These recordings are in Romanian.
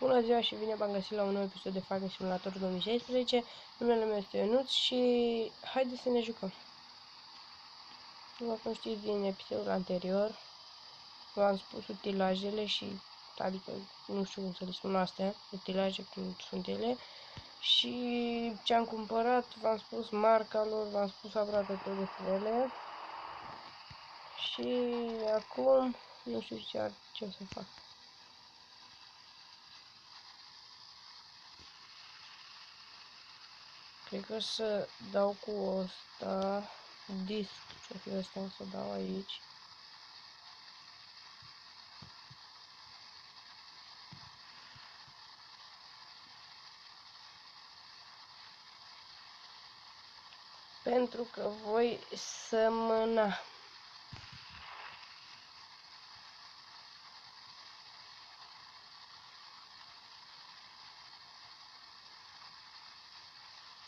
Bună ziua și bine v-am găsit la un nou episod de Farming Simulator 2016. Numele meu este Ionuț și haideți să ne jucăm. După cum știți din episodul anterior, v-am spus utilajele și, adică nu știu cum să le spun astea, utilaje cum sunt ele. Și ce am cumpărat, v-am spus marca lor, v-am spus aproape tot despre ele. Și acum nu știu ce o să fac. Cred că să dau cu ăsta disc, ce-o fi ăsta, o să dau aici. Pentru că voi sămâna.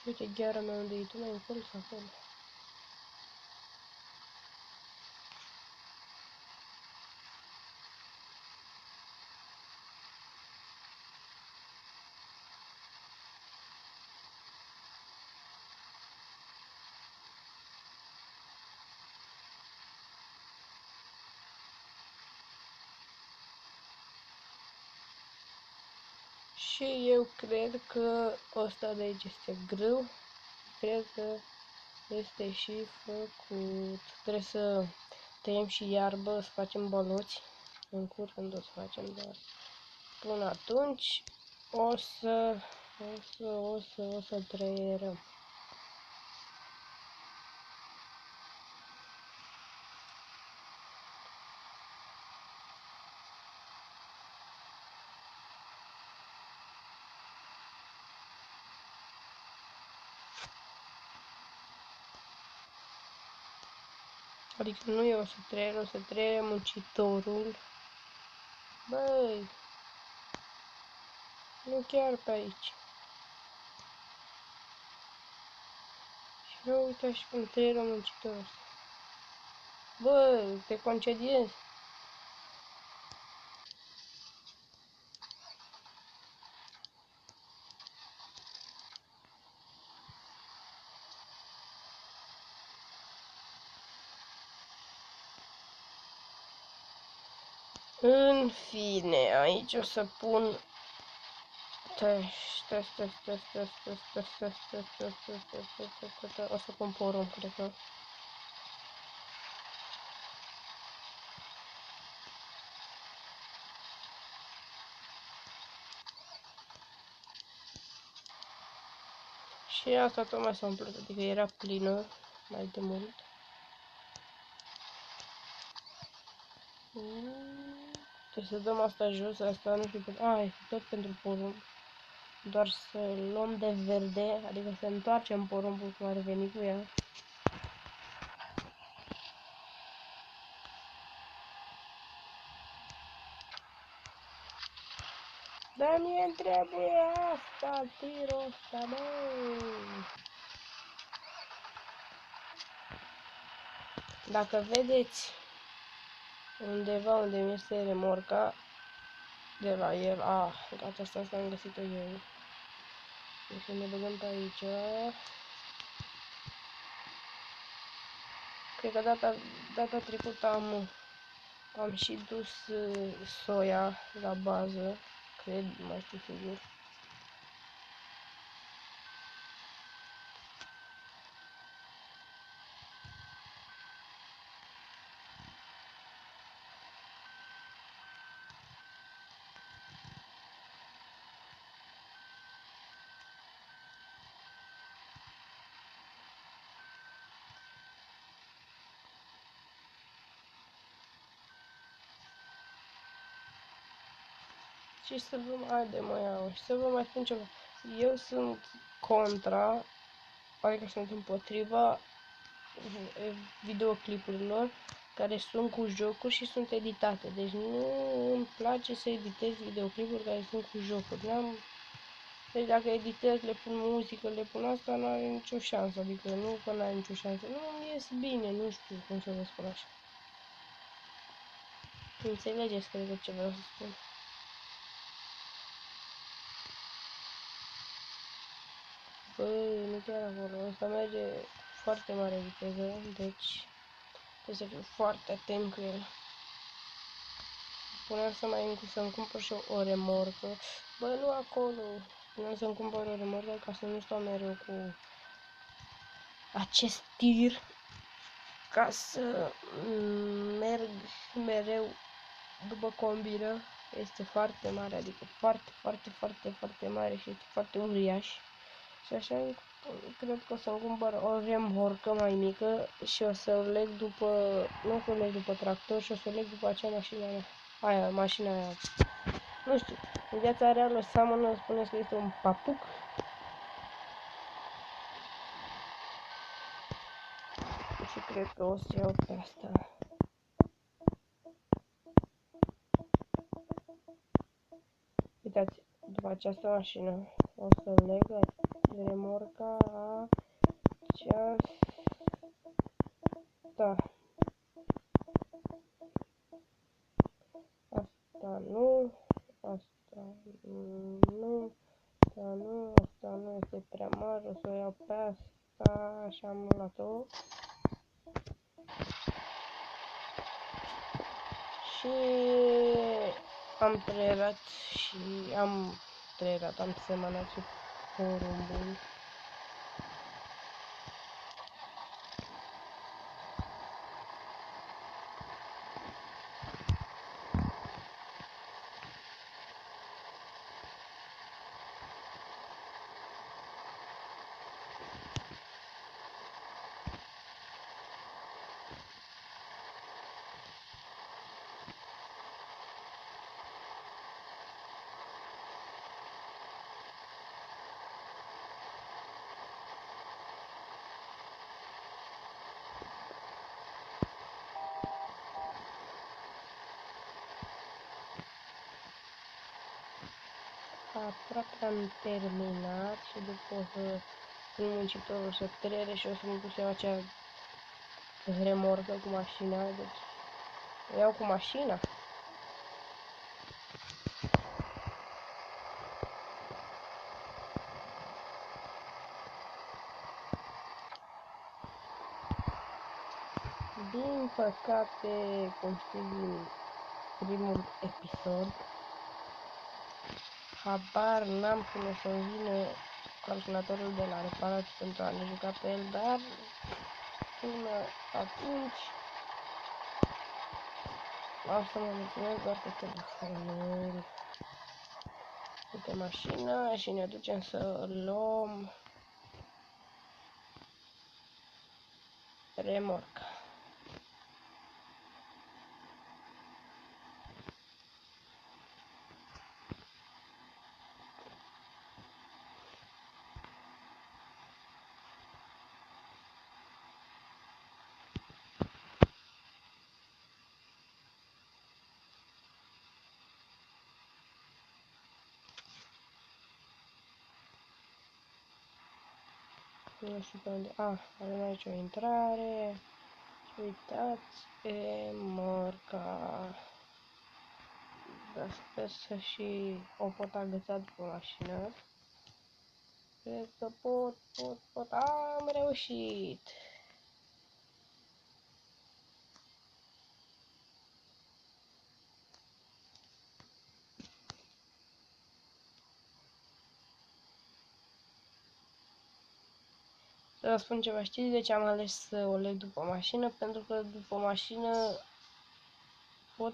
Uite, gheara mea unde e tu, mai încolo sau acolo? Și eu cred că ăsta de aici este grâu. Cred că este și făcut. Trebuie să tăiem și iarbă, să facem baloți. În curând o să facem, dar până atunci o să trăierăm. Adică nu eu o să trăier, o să trăiere muncitorul. Băi, nu chiar pe aici. Și nu uita și cum trăiere muncitorul ăsta. Bă, te concediezi. În fine, aici o să pun o să pun porumb, cred că. Și asta tocmai s-a umplut, adică era plină mai de mult. Trebuie să dăm asta jos, asta nu știu, este tot pentru porumb. Doar să luăm de verde, adică să întoarcem porumbul cum ar veni cu ea. Dar mie-mi trebuie asta, tirul ăsta, măi. Dacă vedeți undeva unde mi este remorca de la el, gata, asta am găsit-o eu. Deci să ne băgăm pe aici. Cred că data trecută am și dus soia la bază, cred, nu mai știu sigur. Și să vă și să vă mai spun ceva. Eu sunt contra, adică sunt împotriva videoclipurilor care sunt cu jocuri și sunt editate. Deci nu îmi place să editez videoclipuri care sunt cu jocuri. Deci dacă editez, le pun muzică, le pun asta, nu are nicio șansă. Adică nu că n-are nicio șansă. Nu ies bine, nu știu cum să vă spun așa. Înțelegeți, cred că ce vreau să spun. Păi, nu chiar acolo. Ăsta merge foarte mare viteză, deci trebuie să fiu foarte atent cu el. Spuneam să-mi cumpăr și o remorcă. Bă, nu acolo. Spuneam să-mi cumpăr o remorcă ca să nu stau mereu cu acest tir. Ca să merg mereu după combină. Este foarte mare, adică foarte mare și este foarte uriaș. Și așa cred că o să-mi cumpăr o remorcă mai mică și o să o leg după, nu o să o leg după tractor și o să o leg după acea mașină aia, mașina aia. Nu știu, în viața reală seamănă, spuneți că este un papuc. Și cred că o să iau pe asta. Uitați, după această mașină o să leg remorca aceasta. Asta nu, asta nu, asta nu este prea mare, o să o iau pe asta, așa am luat-o. Și am trăierat am semănat și porumbul. Aproape am terminat și după o să pun muncitorul să trere și o să mă duc să iau acea remorcă cu mașina, deci o iau cu mașina. Din păcate, cum știți din primul episod, habar n-am cum o să-mi vină calculatorul de la reparat pentru a ne juca pe el, dar până atunci o să mă mulțumesc doar cu telefonul. Uite mașina și ne ducem să luăm remorca. Nu știu pe unde. Avem aici o intrare. Uitați, remorca. Dar sper să și o pot agăța după mașină. Cred că pot. Am reușit! Să vă spun ceva, știți de ce am ales să o leg după mașină? Pentru că după mașină pot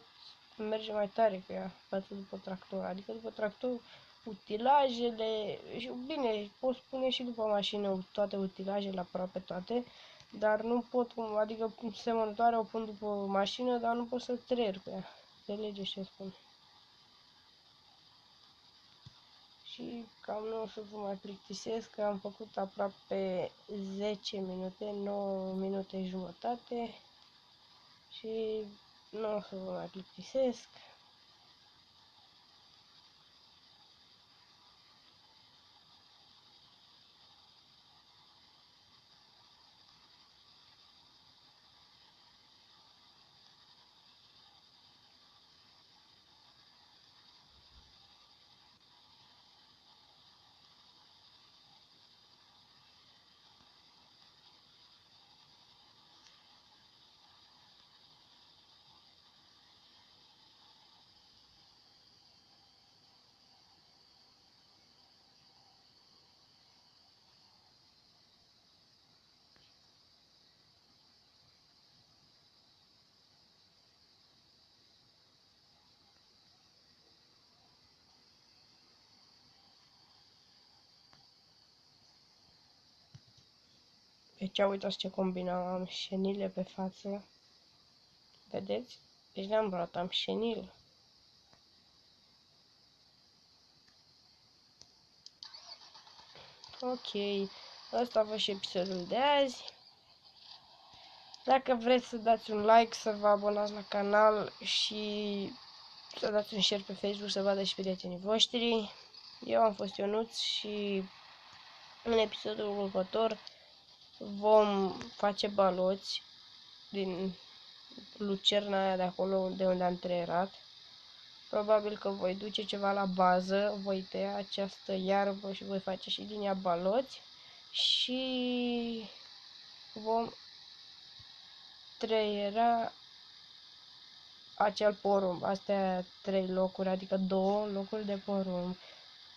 merge mai tare cu ea față după tractor. Adică după tractor utilajele, și bine, pot spune și după mașină toate utilajele, aproape toate, dar nu pot, adică semănătoare o pun după mașină, dar nu pot să trăier cu ea. Înțelegeți ce spun? Și cam nu o să vă mai plictisesc, că am făcut aproape 10 minute, 9 minute jumătate și nu o să vă mai plictisesc. Deci uitați ce combinam, am șenile pe față. Vedeți? Deci n-am luat, am șenil. Ok, ăsta a fost și episodul de azi. Dacă vreți să dați un like, să vă abonați la canal și să dați un share pe Facebook să vadă și prietenii voștri. Eu am fost Ionuț și în episodul următor vom face baloți din lucerna aia de acolo de unde am trăierat. Probabil că voi duce ceva la bază, voi tăia această iarbă și voi face și din ea baloți și vom trăiera acel porumb. Astea 3 locuri, adică 2 locuri de porumb.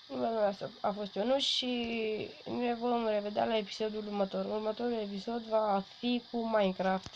Numele meu a fost Ionuț și ne vom revedea la episodul următor. Următorul episod va fi cu Minecraft.